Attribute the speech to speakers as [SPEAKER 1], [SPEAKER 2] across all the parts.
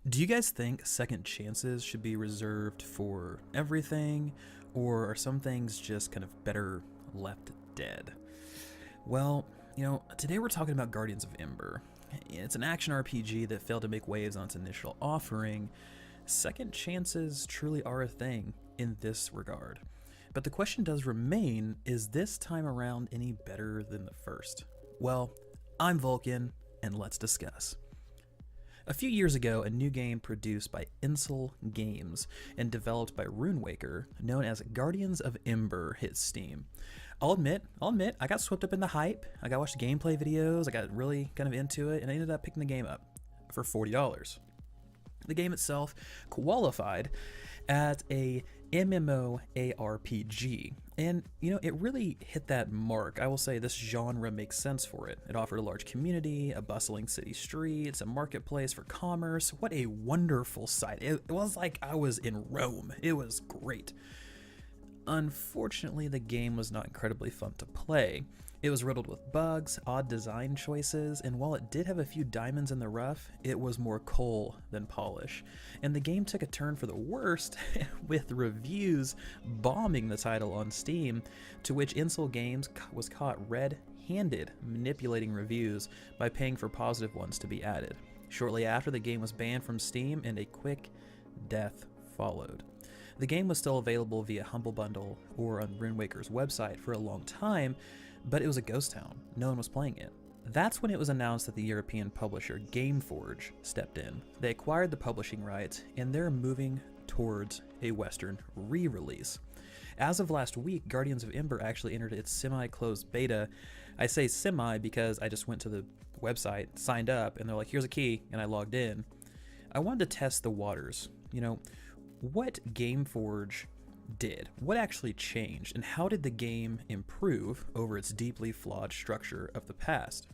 [SPEAKER 1] Do you guys think second chances should be reserved for everything, or are some things just kind of better left dead? Well, today we're talking about Guardians of Ember. It's an action RPG that failed to make waves on its initial offering. Second chances truly are a thing in this regard. But the question does remain, is this time around any better than the first? Well, I'm Vulcan, and let's discuss. A few years ago, a new game produced by Insel Games and developed by Runewaker, known as Guardians of Ember, hit Steam. I'll admit, I got swept up in the hype. I got watched gameplay videos, I got really kind of into it, and I ended up picking the game up for $40. The game itself qualified at a MMORPG, and it really hit that mark. I will say this genre makes sense for it. It offered a large community, a bustling city streets, a marketplace for commerce. What a wonderful sight. It was like I was in Rome. It was great. Unfortunately, the game was not incredibly fun to play. It was riddled with bugs, odd design choices, and while it did have a few diamonds in the rough, it was more coal than polish. And the game took a turn for the worst, with reviews bombing the title on Steam, to which Insel Games was caught red-handed manipulating reviews by paying for positive ones to be added. Shortly after, the game was banned from Steam, and a quick death followed. The game was still available via Humble Bundle or on Runewaker's website for a long time, but it was a ghost town. No one was playing it. That's when it was announced that the European publisher Gameforge stepped in. They acquired the publishing rights, and they're moving towards a Western re-release. As of last week, Guardians of Ember actually entered its semi-closed beta. I say semi because I just went to the website, signed up, and they're like, here's a key, and I logged in. I wanted to test the waters. What Gameforge did, what actually changed, and how did the game improve over its deeply flawed structure of the past?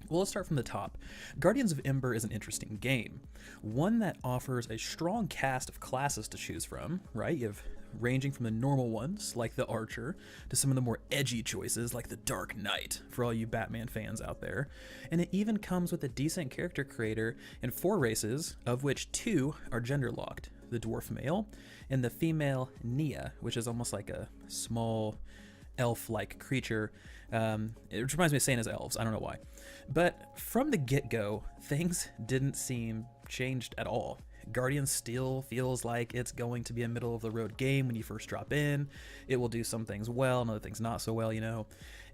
[SPEAKER 1] Well, let's start from the top. Guardians of Ember is an interesting game, one that offers a strong cast of classes to choose from, right? You have ranging from the normal ones, like the Archer, to some of the more edgy choices, like the Dark Knight, for all you Batman fans out there. And it even comes with a decent character creator and 4 races, of which 2 are gender-locked, the dwarf male and the female Nia, which is almost like a small elf-like creature. It reminds me of Santa's elves, I don't know why. But from the get-go, things didn't seem changed at all. Guardian still feels like it's going to be a middle-of-the-road game when you first drop in. It will do some things well and other things not so well,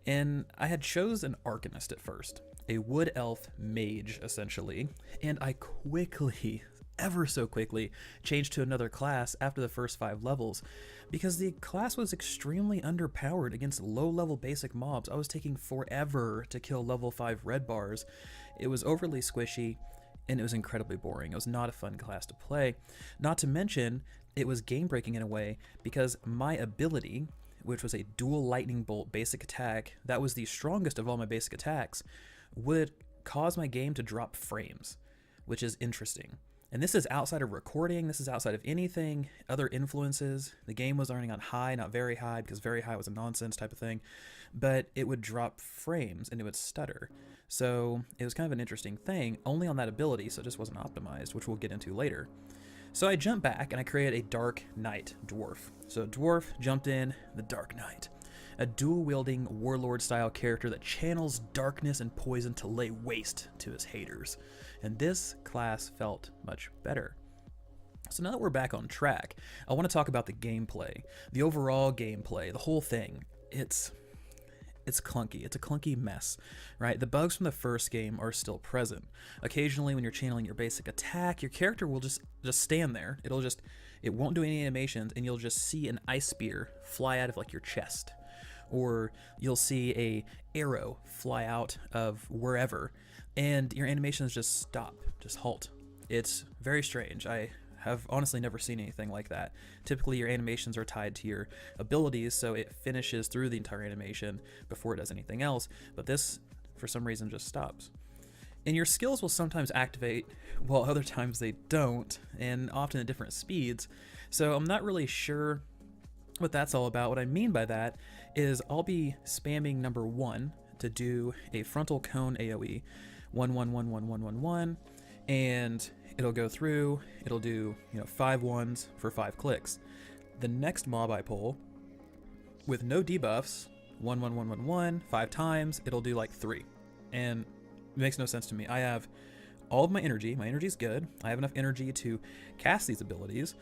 [SPEAKER 1] And I had chose an Arcanist at first, a wood elf mage, essentially, and I quickly, ever so quickly, changed to another class after the first 5 levels, because the class was extremely underpowered against low-level basic mobs. I was taking forever to kill level 5 red bars. It was overly squishy, and it was incredibly boring. It was not a fun class to play. Not to mention, it was game-breaking in a way, because my ability, which was a dual lightning bolt basic attack, that was the strongest of all my basic attacks, would cause my game to drop frames, which is interesting. And this is outside of recording, this is outside of anything, other influences. The game was running on high, not very high, because very high was a nonsense type of thing, but it would drop frames and it would stutter. So it was kind of an interesting thing, only on that ability, so it just wasn't optimized, which we'll get into later. So I jumped back and I created a Dark Knight dwarf. So dwarf jumped in, the Dark Knight. A dual-wielding warlord-style character that channels darkness and poison to lay waste to his haters. And this class felt much better. So now that we're back on track, I want to talk about the gameplay. The overall gameplay, the whole thing. It's clunky. It's a clunky mess, right? The bugs from the first game are still present. Occasionally when you're channeling your basic attack, your character will just stand there. It won't do any animations, and you'll just see an ice spear fly out of like your chest. Or you'll see a arrow fly out of wherever, and your animations just stop, just halt. It's very strange. I have honestly never seen anything like that. Typically your animations are tied to your abilities, so it finishes through the entire animation before it does anything else, but this, for some reason, just stops. And your skills will sometimes activate, while other times they don't, and often at different speeds, so I'm not really sure what that's all about. What I mean by that is I'll be spamming number 1 to do a frontal cone AoE, 1 1 1 1 1 1 1, and it'll go through, it'll do 5 ones for 5 clicks. The next mob I pull, with no debuffs, 1 1 1 1 1 5 times, it'll do like 3, and it makes no sense to me. I have all of my energy. My energy's good. I have enough energy to cast these abilities,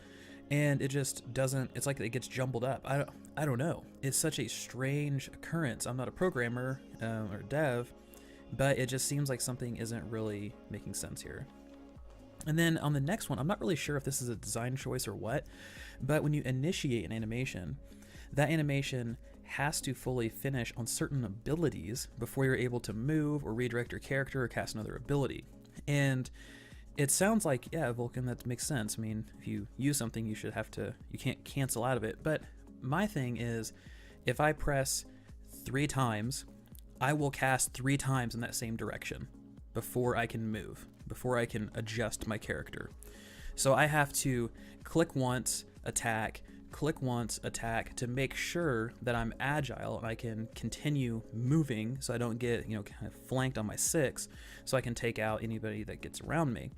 [SPEAKER 1] and it just doesn't. It's like it gets jumbled up. I don't know. It's such a strange occurrence. I'm not a programmer or dev, but it just seems like something isn't really making sense here. And then on the next one, I'm not really sure if this is a design choice or what, but when you initiate an animation, that animation has to fully finish on certain abilities before you're able to move or redirect your character or cast another ability. And it sounds like, yeah, Vulcan, that makes sense. I mean, if you use something, you can't cancel out of it. But my thing is, if I press 3 times, I will cast 3 times in that same direction before I can move, before I can adjust my character. So I have to click once, attack, click once, attack, to make sure that I'm agile and I can continue moving so I don't get, kind of flanked on my 6, so I can take out anybody that gets around me.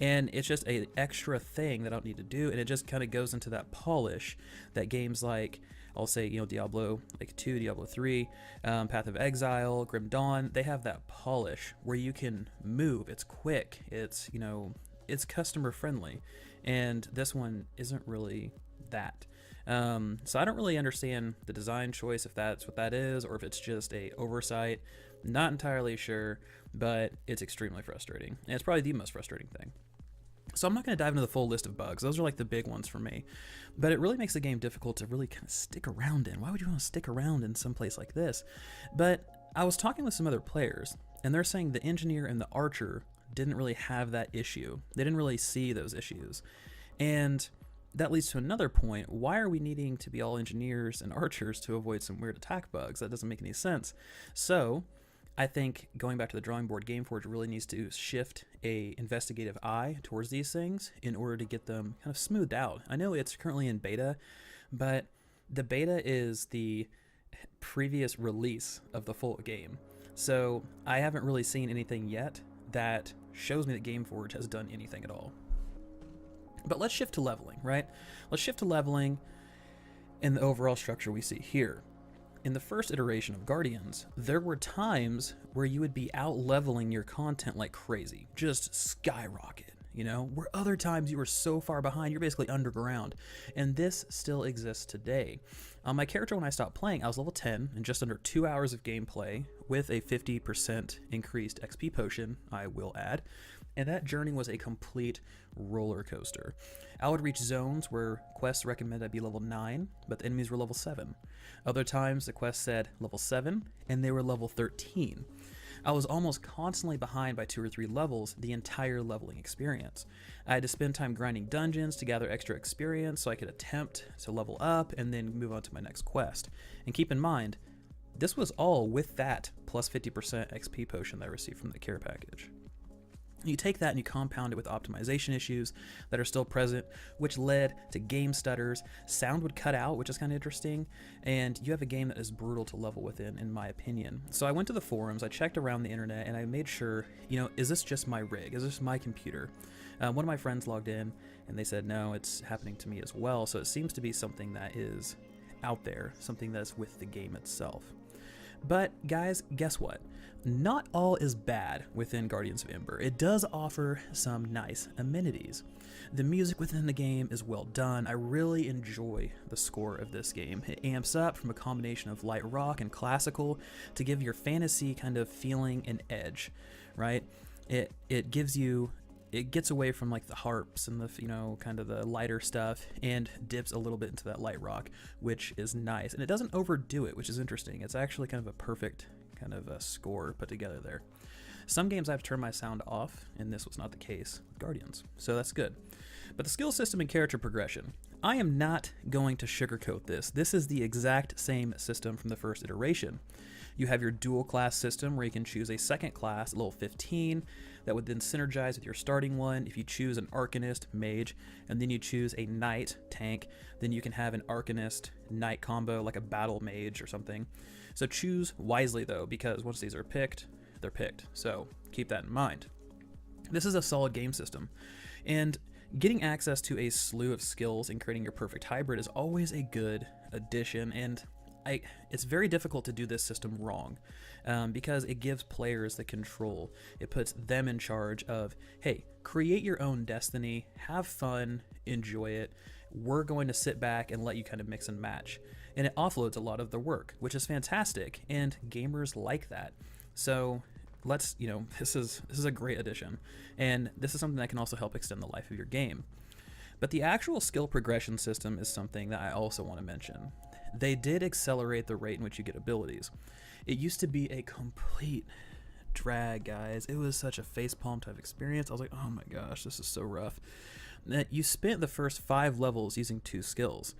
[SPEAKER 1] And it's just an extra thing that I don't need to do, and it just kind of goes into that polish that games like, I'll say, Diablo 2, Diablo 3, Path of Exile, Grim Dawn, they have that polish where you can move. It's quick. It's, it's customer friendly. And this one isn't really that. So I don't really understand the design choice, if that's what that is, or if it's just a oversight. Not entirely sure, but it's extremely frustrating. And it's probably the most frustrating thing. So I'm not going to dive into the full list of bugs. Those are like the big ones for me. But it really makes the game difficult to really kind of stick around in. Why would you want to stick around in some place like this? But I was talking with some other players, and they're saying the engineer and the archer didn't really have that issue. They didn't really see those issues. And that leads to another point. Why are we needing to be all engineers and archers to avoid some weird attack bugs? That doesn't make any sense. So I think going back to the drawing board, Gameforge really needs to shift a investigative eye towards these things in order to get them kind of smoothed out. I know it's currently in beta, but the beta is the previous release of the full game. So I haven't really seen anything yet that shows me that Gameforge has done anything at all. But let's shift to leveling, right? Let's shift to leveling in the overall structure we see here. In the first iteration of Guardians, there were times where you would be out leveling your content like crazy, just skyrocket, where other times you were so far behind, you're basically underground. And this still exists today. My character, when I stopped playing, I was level 10 in just under 2 hours of gameplay with a 50% increased XP potion, I will add. And that journey was a complete roller coaster. I would reach zones where quests recommended I be level 9, but the enemies were level 7. Other times the quest said level 7, and they were level 13. I was almost constantly behind by 2 or 3 levels the entire leveling experience. I had to spend time grinding dungeons to gather extra experience so I could attempt to level up and then move on to my next quest. And keep in mind, this was all with that plus 50% XP potion that I received from the care package. You take that and you compound it with optimization issues that are still present, which led to game stutters. Sound would cut out, which is kind of interesting, and you have a game that is brutal to level within, in my opinion. So I went to the forums, I checked around the internet, and I made sure, is this just my rig? Is this my computer? One of my friends logged in, and they said, no, it's happening to me as well. So it seems to be something that is out there, something that's with the game itself. But guys, guess what? Not all is bad within Guardians of Ember. It does offer some nice amenities. The music within the game is well done. I really enjoy the score of this game. It amps up from a combination of light rock and classical to give your fantasy kind of feeling an edge, right? It gives you, it gets away from like the harps and the, kind of the lighter stuff and dips a little bit into that light rock, which is nice. And it doesn't overdo it, which is interesting. It's actually kind of a perfect kind of a score put together there. Some games I've turned my sound off, and this was not the case with Guardians, so that's good. But the skill system and character progression, I am not going to sugarcoat this. This is the exact same system from the first iteration. You have your dual class system where you can choose a second class at level 15 that would then synergize with your starting one. If you choose an Arcanist, Mage, and then you choose a Knight, Tank, then you can have an Arcanist, Knight combo like a Battle Mage or something. So choose wisely though, because once these are picked, they're picked. So keep that in mind. This is a solid game system. And getting access to a slew of skills and creating your perfect hybrid is always a good addition, and it's very difficult to do this system wrong, because it gives players the control. It puts them in charge of, hey, create your own destiny, have fun, enjoy it. We're going to sit back and let you kind of mix and match. And it offloads a lot of the work, which is fantastic, and gamers like that. So let's, this is a great addition, and this is something that can also help extend the life of your game. But the actual skill progression system is something that I also want to mention. They did accelerate the rate in which you get abilities. It used to be a complete drag, guys. It was such a facepalm type experience. I was like, oh my gosh, this is so rough. You spent the first 5 levels using 2 skills,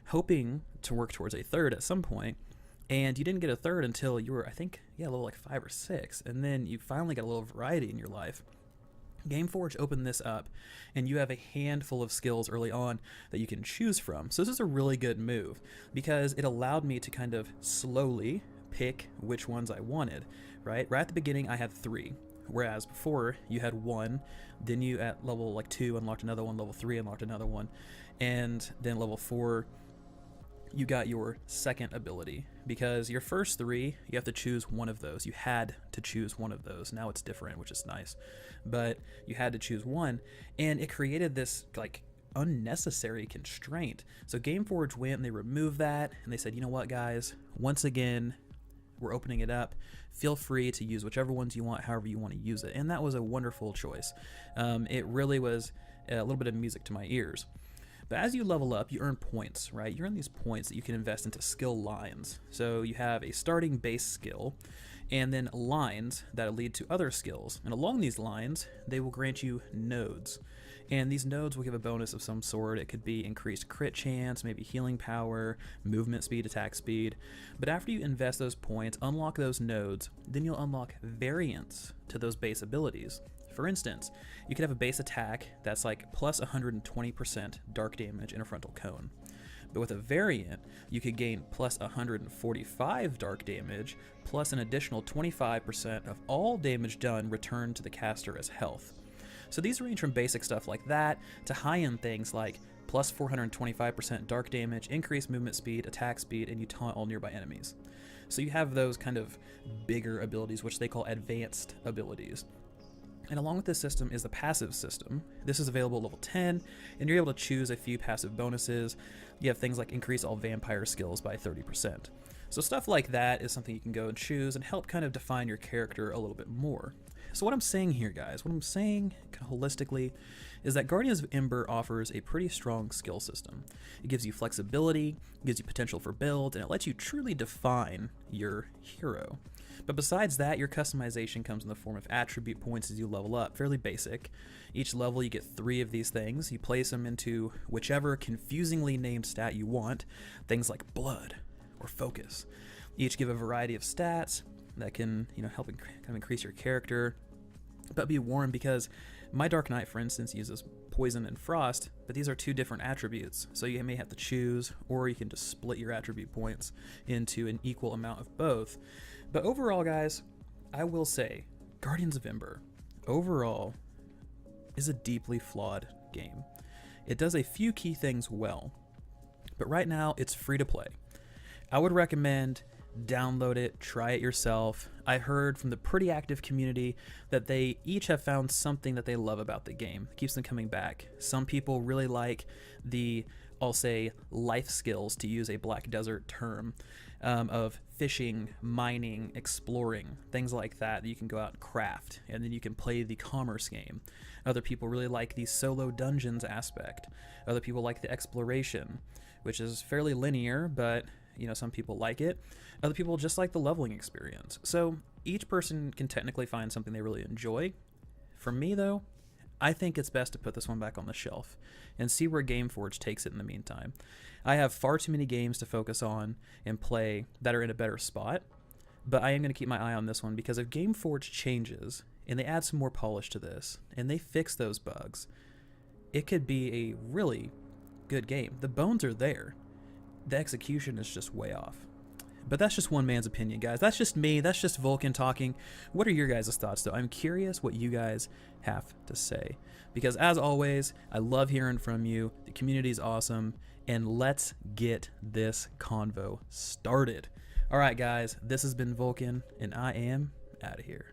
[SPEAKER 1] hoping to work towards a third at some point, and you didn't get a third until you were, I think, level like 5 or 6, and then you finally got a little variety in your life. Gameforge opened this up, and you have a handful of skills early on that you can choose from. So this is a really good move, because it allowed me to kind of slowly pick which ones I wanted, right? Right at the beginning, I had 3, whereas before you had 1, then you at level like 2 unlocked another one, level 3 unlocked another one, and then level 4 you got your second ability, because your first 3, you have to choose one of those. You had to choose one of those. Now it's different, which is nice, but you had to choose one, and it created this like unnecessary constraint. So Gameforge went and they removed that, and they said, you know what, guys, once again, we're opening it up. Feel free to use whichever ones you want, however you want to use it. And that was a wonderful choice. It really was a little bit of music to my ears. But as you level up, you earn points, right? You earn these points that you can invest into skill lines. So you have a starting base skill, and then lines that lead to other skills. And along these lines, they will grant you nodes. And these nodes will give a bonus of some sort. It could be increased crit chance, maybe healing power, movement speed, attack speed. But after you invest those points, unlock those nodes, then you'll unlock variants to those base abilities. For instance, you could have a base attack that's like plus 120% dark damage in a frontal cone. But with a variant, you could gain plus 145 dark damage, plus an additional 25% of all damage done returned to the caster as health. So these range from basic stuff like that to high-end things like plus 425% dark damage, increased movement speed, attack speed, and you taunt all nearby enemies. So you have those kind of bigger abilities, which they call advanced abilities. And along with this system is the passive system. This is available at level 10, and you're able to choose a few passive bonuses. You have things like increase all vampire skills by 30%. So stuff like that is something you can go and choose and help kind of define your character a little bit more. So what I'm saying here, guys, what I'm saying kind of holistically is that Guardians of Ember offers a pretty strong skill system. It gives you flexibility, it gives you potential for build, and it lets you truly define your hero. But besides that, your customization comes in the form of attribute points as you level up, fairly basic. Each level you get 3 of these things. You place them into whichever confusingly named stat you want, things like blood or focus. Each give a variety of stats that can, help kind of increase your character. But be warned, because my Dark Knight, for instance, uses poison and frost, but these are 2 different attributes, so you may have to choose, or you can just split your attribute points into an equal amount of both. But overall, guys, I will say Guardians of Ember overall is a deeply flawed game. It does a few key things well, but right now it's free to play. I would recommend download it, try it yourself. I heard from the pretty active community that they each have found something that they love about the game. It keeps them coming back. Some people really like the, I'll say, life skills, to use a Black Desert term, of fishing, mining, exploring, things like that you can go out and craft, and then you can play the commerce game. Other people really like the solo dungeons aspect. Other people like the exploration, which is fairly linear, but some people like it. Other people just like the leveling experience. So each person can technically find something they really enjoy. For me, though, I think it's best to put this one back on the shelf and see where Gameforge takes it in the meantime. I have far too many games to focus on and play that are in a better spot, but I am going to keep my eye on this one, because if Gameforge changes and they add some more polish to this and they fix those bugs, it could be a really good game. The bones are there. The execution is just way off. But that's just one man's opinion, guys. That's just me. That's just Vulcan talking. What are your guys' thoughts, though? I'm curious what you guys have to say. Because as always, I love hearing from you. The community is awesome. And let's get this convo started. All right, guys, this has been Vulcan, and I am out of here.